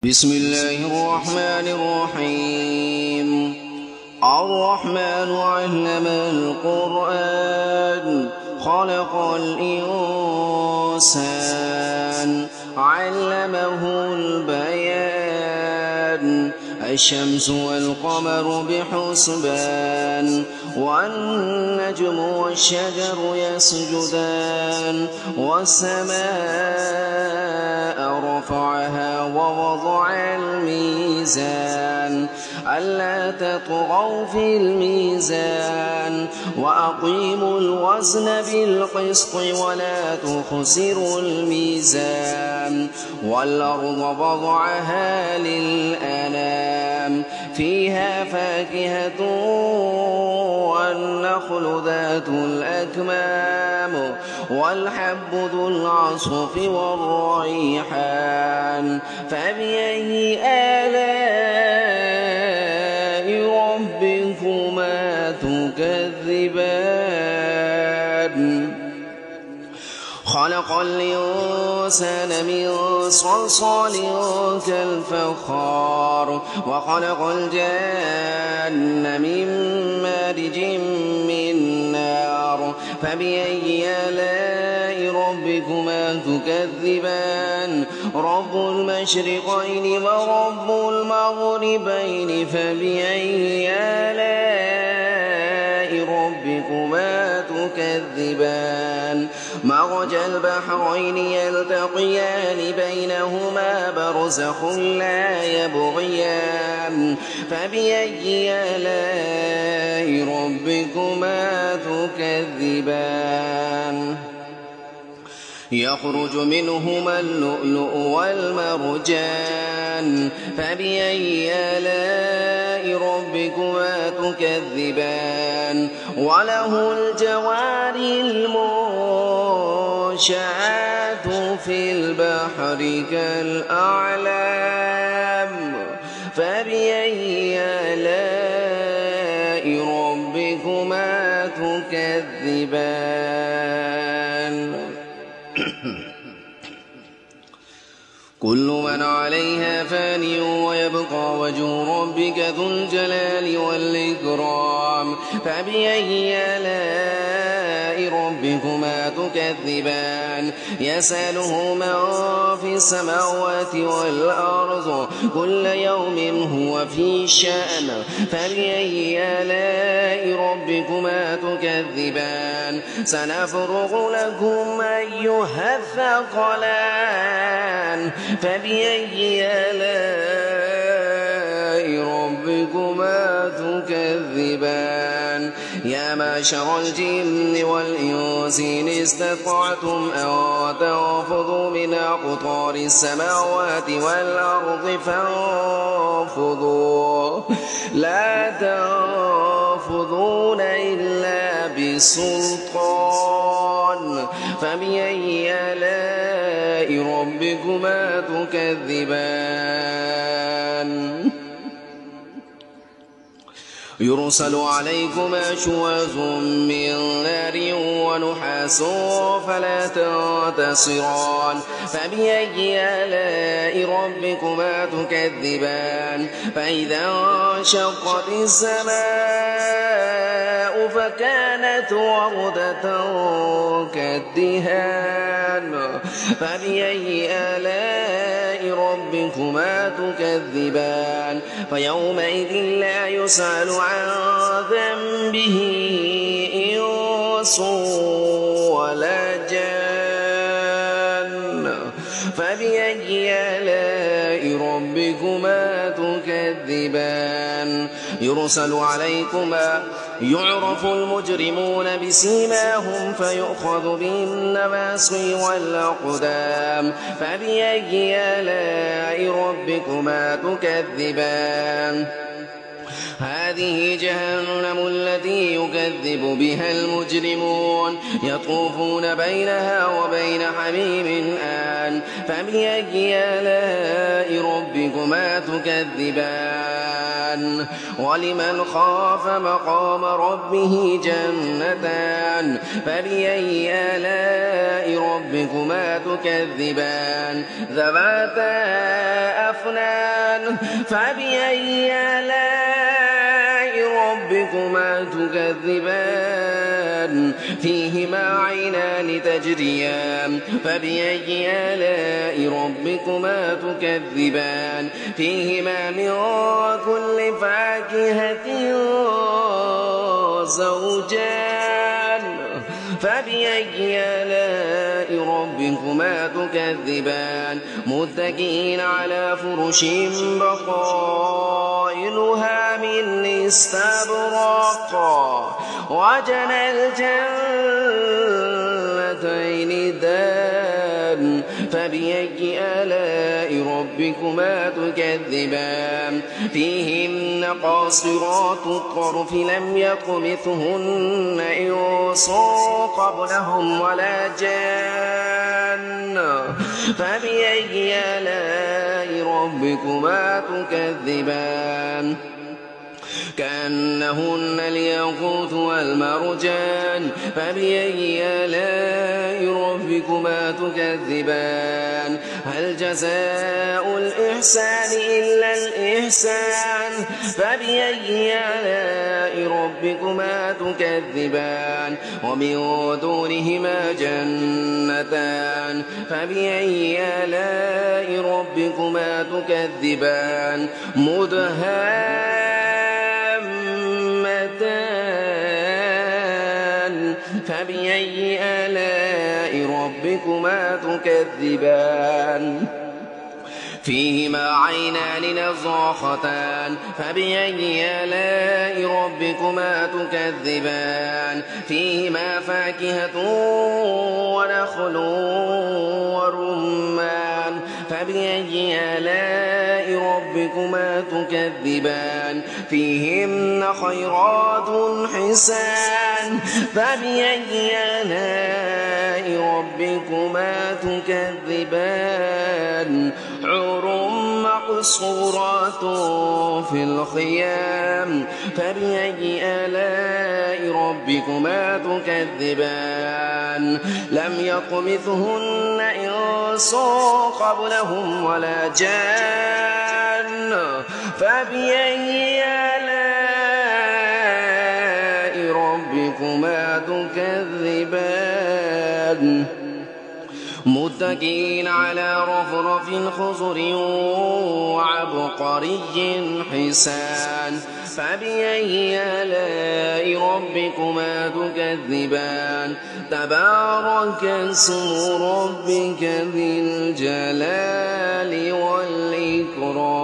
بسم الله الرحمن الرحيم. الرحمن علم القرآن خلق الإنسان علمه البيان الشمس والقمر بحسبان والنجم والشجر يسجدان والسماء رفعها ووضع الميزان ألا تطغوا في الميزان وأقيموا الوزن بالقسط ولا تخسروا الميزان والأرض وضعها للأنام فيها فاكهة والنخل ذات الأكمام والحب ذو العصف والريحان فبأي آلاء ربكما تكذبان خلق الإنسان من صلصال كالفخار وخلق الجان من مارج من نار فبأي آلاء ربكما تكذبان رب المشرقين ورب المغربين فبأي آلاء ربكما تكذبان مرج البحرين يلتقيان بينهما برزخ لا يبغيان فبأي آلاء ربكما تكذبان يخرج منهما اللؤلؤ والمرجان فبأي آلاء ربكما تكذبان وله الجوار المنشآت في البحر كالأعلام فبأي آلاء ربكما تكذبان كل من عليها فان ويبقى وجه ربك ذو الجلال والإكرام فبأي آلاء ربكما تكذبان يسأله من في السماوات والأرض كل يوم هو في شأن فبأي آلاء ربكما تكذبان سنفرغ لكم أيها الثقلان فبأي آلاء ربكما تكذبان يا معشر الجن والإنس إن استطعتم أن تنفذوا من أقطار السماوات والأرض فانفذوا لا تنفذون إلا بسلطان فبأي آلاء ربكما تكذبان يرسل عليكما شواظ من نار ونحاس فلا تنتصران فبأي آلاء ربكما تكذبان فإذا انشقت السماء فكانت وردة كالدهان فبأي آلاء ربكما تكذبان فيومئذ لا يسأل عن ذنبه إنس ولا جان فبأي آلاء ربكما تكذبان يرسل عليكما يعرف المجرمون بسيماهم فيؤخذ بالنواصي والأقدام فبأي آلاء ربكما تكذبان هذه جهنم التي يكذب بها المجرمون يطوفون بينها وبين حميم آن فبأي آلاء ربكما تكذبان ولمن خاف مقام ربه جنتان فبأي آلاء ربكما تكذبان ذواتا أفنان فبأي آلاء ربكما تكذبان فيهما عينان تجريان فبأي آلاء ربكما تكذبان فيهما من كل فاكهة زوجان فبأي آلاء ربكما تكذبان متكئين على فرش بطائنها من استبرق وجنى الجنتين دان فبأي آلاء ربكما تكذبان فيهن قاصرات الطرف لم يطمثهن إنس قبلهم ولا جان فبأي آلاء ربكما تكذبان كأنهن الياقوت والمرجان فبأي آلاء ربكما تكذبان هل جزاء الإحسان إلا الإحسان فبأي آلاء ربكما تكذبان ومن دونهما جنتان فبأي آلاء ربكما تكذبان فبأي آلاء ربكما تكذبان فيهما عينان نضاختان فبأي آلاء ربكما تكذبان فيهما فاكهة ونخل ورمان فبأي آلاء ربكما تكذبان فيهن خيرات حسان فبأي آلاء ربكما تكذبان حور مقصورات في الخيام فبأي آلاء ربكما تكذبان لم يطمثهن إنس قبلهم ولا جان فبأي آلاء ربكما تكذبان متكئين على رفرف خضر وعبقري حسان فبأي آلاء ربكما تكذبان تبارك اسم ربك ذي الجلال والإكرام